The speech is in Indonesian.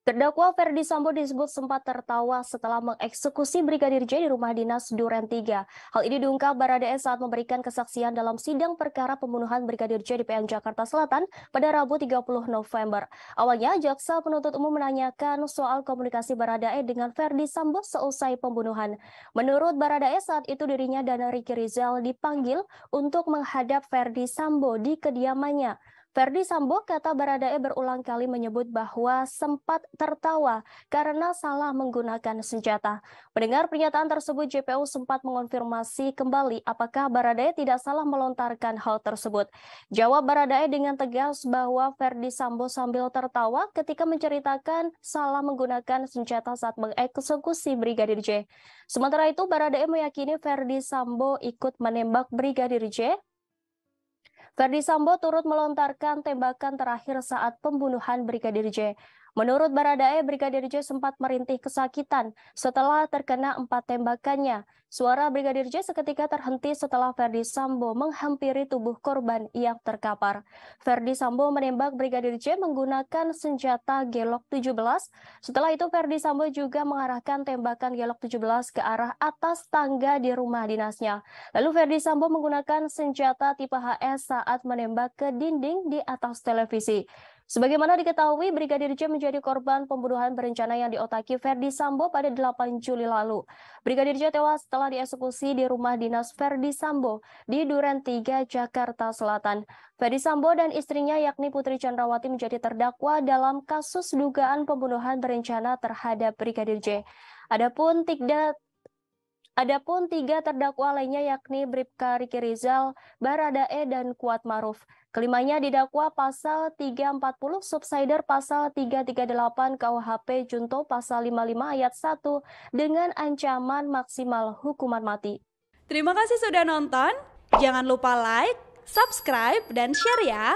Terdakwa Ferdy Sambo disebut sempat tertawa setelah mengeksekusi Brigadir J di rumah dinas Duren 3. Hal ini diungkap Baradae saat memberikan kesaksian dalam sidang perkara pembunuhan Brigadir J di PN Jakarta Selatan pada Rabu 30 November. Awalnya, jaksa penuntut umum menanyakan soal komunikasi Baradae dengan Ferdy Sambo seusai pembunuhan. Menurut Baradae, saat itu dirinya dan Ricky Rizal dipanggil untuk menghadap Ferdy Sambo di kediamannya. Ferdy Sambo, kata Baradae, berulang kali menyebut bahwa sempat tertawa karena salah menggunakan senjata. Mendengar pernyataan tersebut, JPU sempat mengonfirmasi kembali apakah Baradae tidak salah melontarkan hal tersebut. Jawab Baradae dengan tegas bahwa Ferdy Sambo sambil tertawa ketika menceritakan salah menggunakan senjata saat mengeksekusi Brigadir J. Sementara itu, Baradae meyakini Ferdy Sambo ikut menembak Brigadir J. Ferdy Sambo turut melontarkan tembakan terakhir saat pembunuhan Brigadir J. Menurut Baradae, Brigadir J sempat merintih kesakitan setelah terkena 4 tembakannya. Suara Brigadir J seketika terhenti setelah Ferdy Sambo menghampiri tubuh korban yang terkapar. Ferdy Sambo menembak Brigadir J menggunakan senjata Glock 17. Setelah itu, Ferdy Sambo juga mengarahkan tembakan Glock 17 ke arah atas tangga di rumah dinasnya. Lalu Ferdy Sambo menggunakan senjata tipe HS saat menembak ke dinding di atas televisi. Sebagaimana diketahui, Brigadir J menjadi korban pembunuhan berencana yang diotaki Ferdy Sambo pada 8 Juli lalu. Brigadir J tewas setelah dieksekusi di rumah dinas Ferdy Sambo di Duren 3, Jakarta Selatan. Ferdy Sambo dan istrinya yakni Putri Chandrawati menjadi terdakwa dalam kasus dugaan pembunuhan berencana terhadap Brigadir J. Adapun tiga terdakwa lainnya yakni Bribka Ricky Rizal, Baradae, dan Kuat Maruf. Kelimanya didakwa pasal 340 subsider pasal 338 KUHP Junto pasal 55 ayat 1 dengan ancaman maksimal hukuman mati. Terima kasih sudah nonton. Jangan lupa like, subscribe, dan share ya.